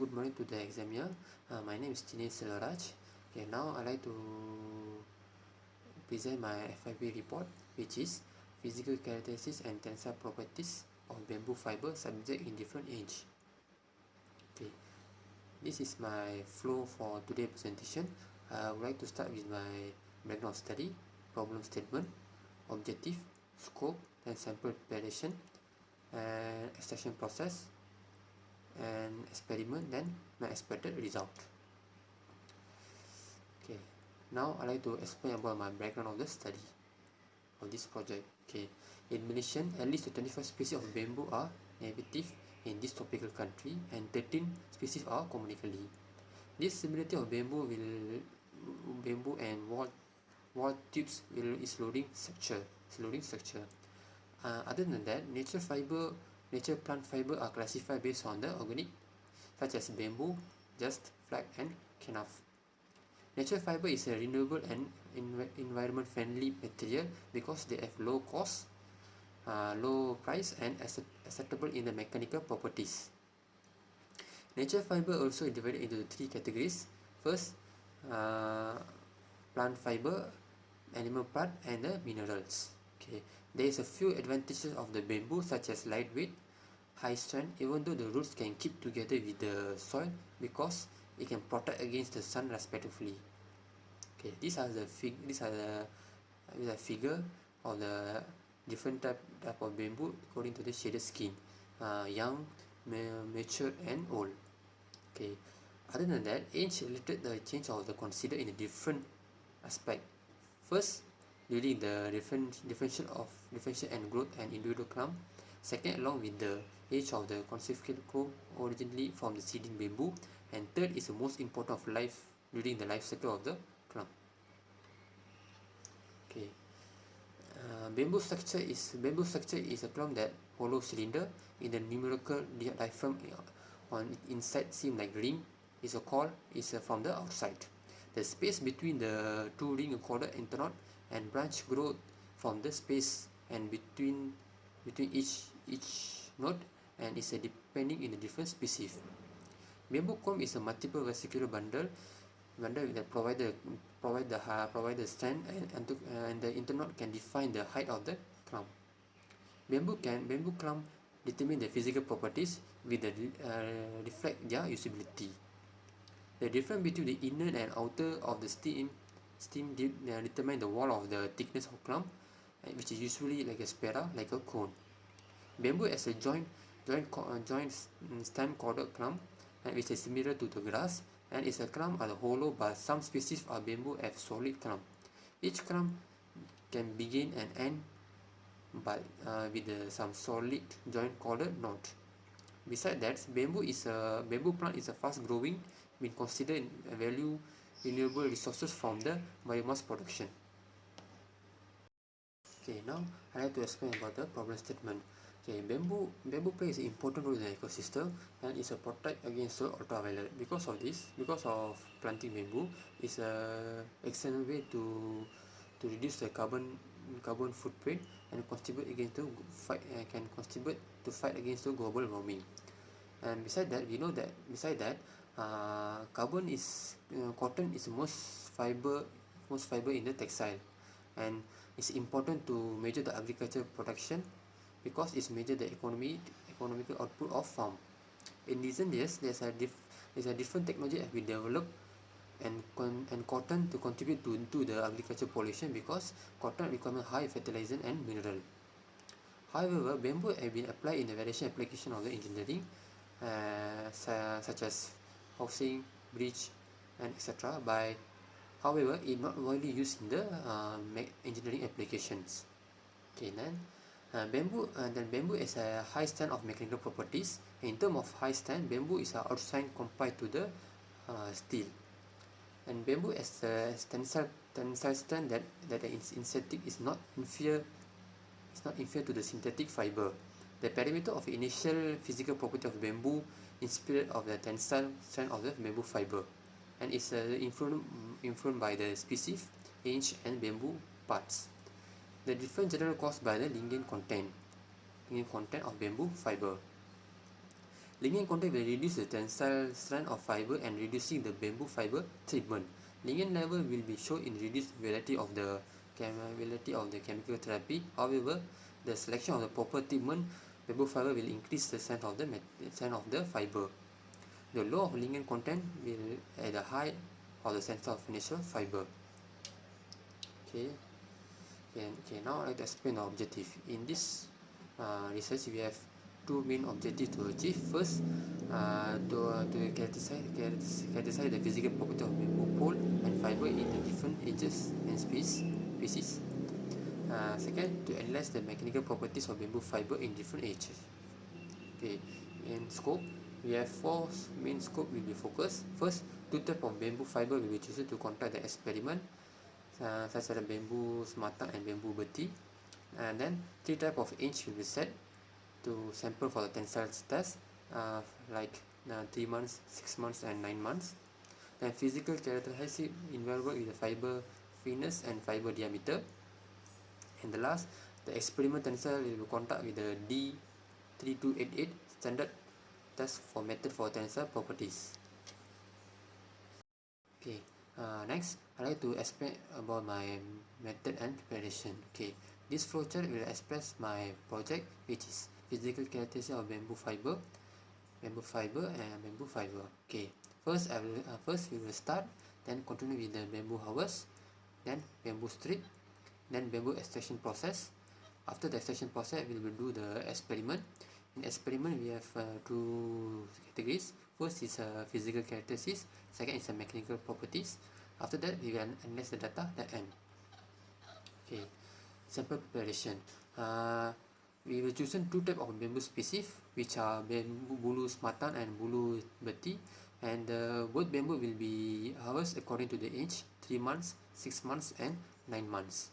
good morning to the examiner. My name is Dinesh Selvaraj. Okay, now I'd like to present my FIP report, which is physical characteristics and tensile properties of bamboo fiber subject in different age. Okay, this is my flow for today's presentation. I would like to start with my background study, problem statement, objective, scope, and sample preparation, and extraction process, and experiment, then my expected result. Okay, now I'd like to explain about my background of the study of this project. Okay, in Malaysia, at least 25 species of bamboo are native in this tropical country, and 13 species are communically. This similarity of bamboo and wall tubes is loading structure. Other than that, nature plant fiber are classified based on the organic, such as bamboo, just, flag, and kenaf. Natural fiber is a renewable and environment friendly material because they have low cost, low price, and acceptable in the mechanical properties. Natural fiber also is divided into three categories. First, plant fiber, animal part, and the minerals. Okay, there is a few advantages of the bamboo, such as lightweight, high strength, even though the roots can keep together with the soil because it can protect against the sun respectively. Okay, these are the figure of the different type of bamboo according to the shaded skin, young, mature, and old. Okay, other than that, age related the change of the considered in a different aspect. First, during the differential and growth and individual clump. Second, along with the age of the conceptual clump originally from the seeding bamboo. And third is the most important of life during the life cycle of the clump. Okay, bamboo structure is a clump that hollow cylinder in the numerical diaphragm on inside seem like ring is from the outside. The space between the two ring called internode and branch grow from the space and between each node and is depending in the different species. Bamboo comb is a multiple vesicular bundle that provide the strength and the internode can define the height of the clump. Bamboo clump determine the physical properties with the reflect their usability. The difference between the inner and outer of the stem determine the wall of the thickness of clump, which is usually like a spira, like a cone. Bamboo has a joint stem corded clump, which is similar to the grass, and its clump are hollow, but some species of bamboo have solid clump. Each clump can begin and end with some solid joint called node. Besides that, bamboo plant is a fast growing, being considered a value renewable resources from the biomass production. Okay, now I like to explain about the problem statement. Okay, bamboo plays an important role in the ecosystem and is a protect against ultraviolet. Because of planting bamboo is a excellent way to reduce the carbon footprint and contribute to fight against the global warming. And besides that, we know that cotton is most fiber in the textile, and it's important to measure the agricultural production because it's measure the economical output of farm. In recent years, there's a different technology that we developed and cotton to contribute to the agricultural pollution because cotton requires high fertilizer and mineral. However, bamboo have been applied in the various application of the engineering, such as housing, bridge, and etc. However, it not widely used in the engineering applications. Okay, then bamboo is a high strength of mechanical properties. In terms of high strength, bamboo is outside compared to the steel. And bamboo has a tensile strength that in synthetic is not inferior to the synthetic fiber. The parameter of initial physical property of bamboo inspired of the tensile strength of the bamboo fiber, and is influenced by the species, age, and bamboo parts. The difference generally caused by the lignin content of bamboo fiber. Ligand contact will reduce the tensile strength of fiber and reducing the bamboo fiber treatment. Ligand level will be shown in reduced variety of the chemical therapy. However, the selection of the proper treatment, bamboo fiber will increase the strength of the fiber. The low of ligand content will at the high of the center of natural fiber. Okay. Now I'd like to explain our objective. In this research, we have two main objectives to achieve. First, to characterize the physical property of bamboo pole and fiber in the different ages and species. Second, to analyze the mechanical properties of bamboo fiber in different ages. Okay, in scope, we have four main scope will be focused. First, two types of bamboo fiber will be chosen to conduct the experiment, such as bamboo sematang and bamboo beti. And then three types of inch will be set to sample for the tensile test, like 3 months, 6 months and 9 months. Then physical characteristic involved with the fiber thickness and fiber diameter. And the last, the experiment tensile will be conduct with the D3288 standard test for method for tensile properties. Okay, next I'd like to explain about my method and preparation. Okay, this flowchart will express my project, which is physical characteristics of bamboo fiber, and bamboo fiber. Okay, first we will start, then continue with the bamboo harvest, then bamboo strip, then bamboo extraction process. After the extraction process, we will do the experiment. In experiment, we have two categories. First is physical characteristics, second is mechanical properties. After that, we will analyze the data at the end. Okay, sample preparation. We will choose two types of bamboo species, which are bamboo bulu sematang and bulu beti, and both bamboo will be harvested according to the age: 3 months, 6 months, and 9 months.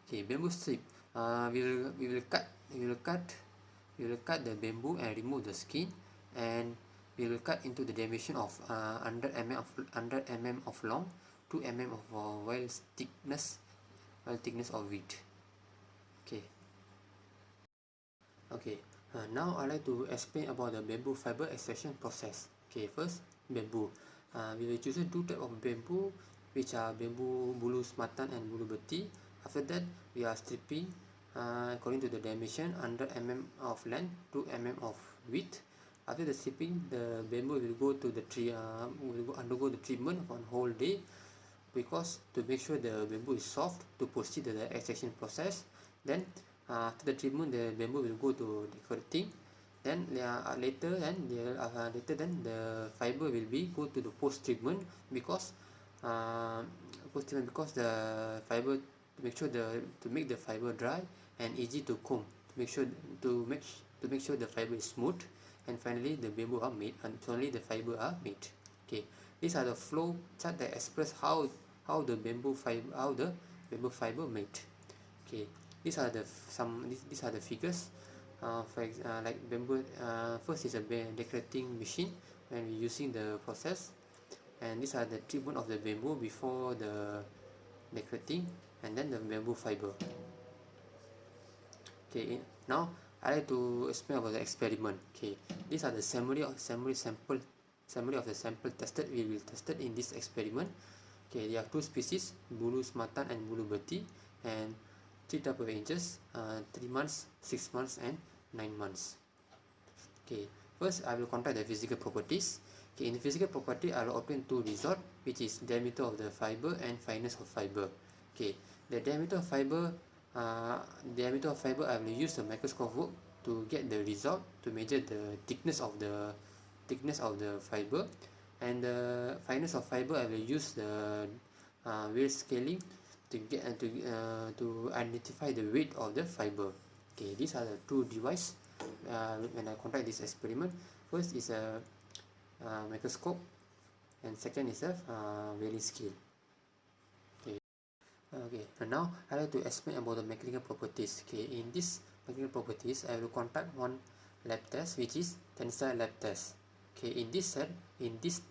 Okay, bamboo strip. We will cut the bamboo and remove the skin, and we will cut into the dimension of 100 mm of long, 2 mm of wide thickness of width. Okay, now I'd like to explain about the bamboo fiber extraction process. Okay, first, bamboo. We will choose two types of bamboo, which are bamboo bulu sematang and bulu beti. After that, we are stripping according to the dimension: 100 mm of length, 2 mm of width. After the stripping, the bamboo will go to the undergo the treatment for a whole day, because to make sure the bamboo is soft to proceed the extraction process. Then after the treatment, the bamboo will go to decorating. Then later the fiber will be go to the post treatment, because the fiber, to make the fiber dry and easy to comb, to make sure the fiber is smooth, and finally the bamboo are made, and finally the fiber are made. Okay, these are the flow chart that express how the bamboo fiber made. Okay, these are the figures. Like bamboo, first is a decorating machine when we using the process, and these are the treatment of the bamboo before the decorating, and then the bamboo fiber. Okay, now I like to explain about the experiment. Okay, these are the summary of the sample tested. We will tested in this experiment. Okay, there are two species, bulu sematang and bulu beti, and three type of ages: 3 months, 6 months, and 9 months. Okay, first I will contact the physical properties. Okay, in the physical property, I will obtain two results, which is diameter of the fiber and fineness of fiber. Okay, the diameter of fiber, I will use the microscope to get the result, to measure the thickness of the fiber, and the fineness of fiber, I will use the weight scaling to get to identify the weight of the fiber. Okay, these are the two devices when I conduct this experiment. First is a microscope, and second is a weighing scale. Okay, and now I like to explain about the mechanical properties. Okay, in this mechanical properties, I will conduct one lab test, which is tensile lab test. Okay, in this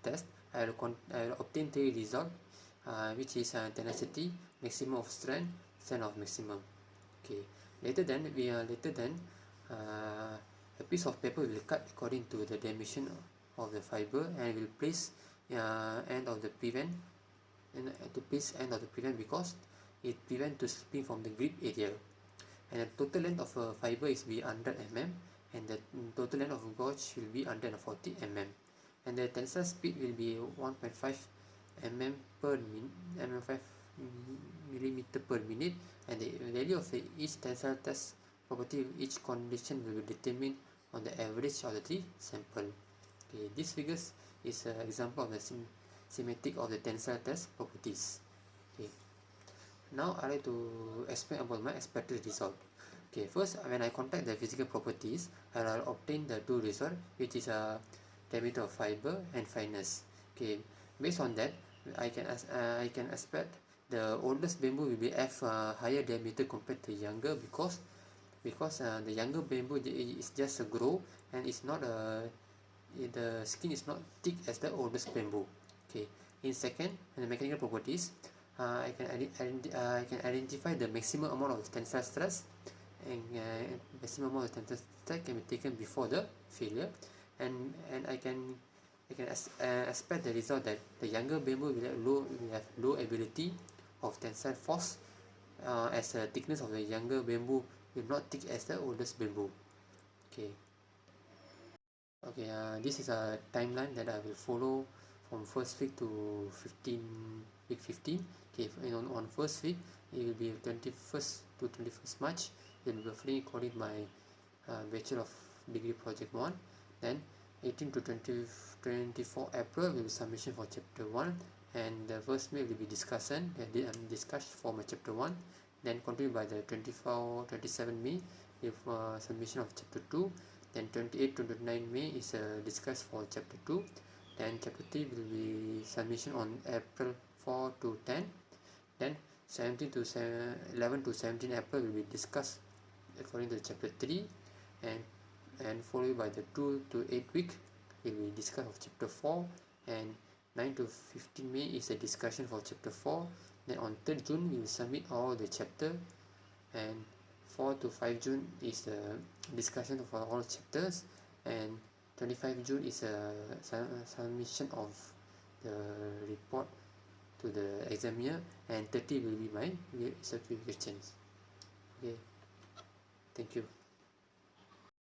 test, I will obtain three results, which is tenacity, maximum of strength, strength of maximum. Okay, later then A piece of paper will cut according to the dimension of the fiber and will place end of the prevent because it prevent to slipping from the grip area. And the total length of a fiber is be 100 mm and the total length of a gauge will be 140 mm, and the tensile speed will be 1.5 mm per minute, 5 millimeter per minute, and the value of each tensile test property each condition will be determined on the average of the 3 sample. Okay, this figures is an example of the schematic of the tensile test properties. Okay, now I like to explain about my expected result. Okay, first when I contact the physical properties, I will obtain the two result, which is a diameter of fiber and fineness. Okay, based on that, I can expect the oldest bamboo will be higher diameter compared to younger because the younger bamboo is just a grow and it's not the skin is not thick as the oldest bamboo. Okay, in second, the mechanical properties, I can identify the maximum amount of tensile stress, and maximum amount of tensile stress can be taken before the failure, and I can expect the result that the younger bamboo will have low ability of tensile force, as the thickness of the younger bamboo will not thick as the oldest bamboo. Okay. Okay, this is a timeline that I will follow from first week to week 15. Okay, on first week it will be 21st to 21st March. It will be roughly according my Bachelor of Degree Project 1. Then 18 to 24 April will be submission for chapter 1, and the first May will be discussion discussed for my chapter 1. Then continued by the 27 May with submission of chapter 2. Then 28 to 29 May is discussed for chapter 2. Then chapter 3 will be submission on April 4 to 10. Then 11 to 17 April will be discussed according to chapter 3, and followed by the 2 to 8 week will be discussed of chapter 4, and 9 to 15 May is a discussion for chapter 4. Then on 3rd June we will submit all the chapter, and 4 to 5 June is the discussion of all chapters, and 25 June is a submission of the report to the examiner, and 30 will be my certifications. Okay, thank you.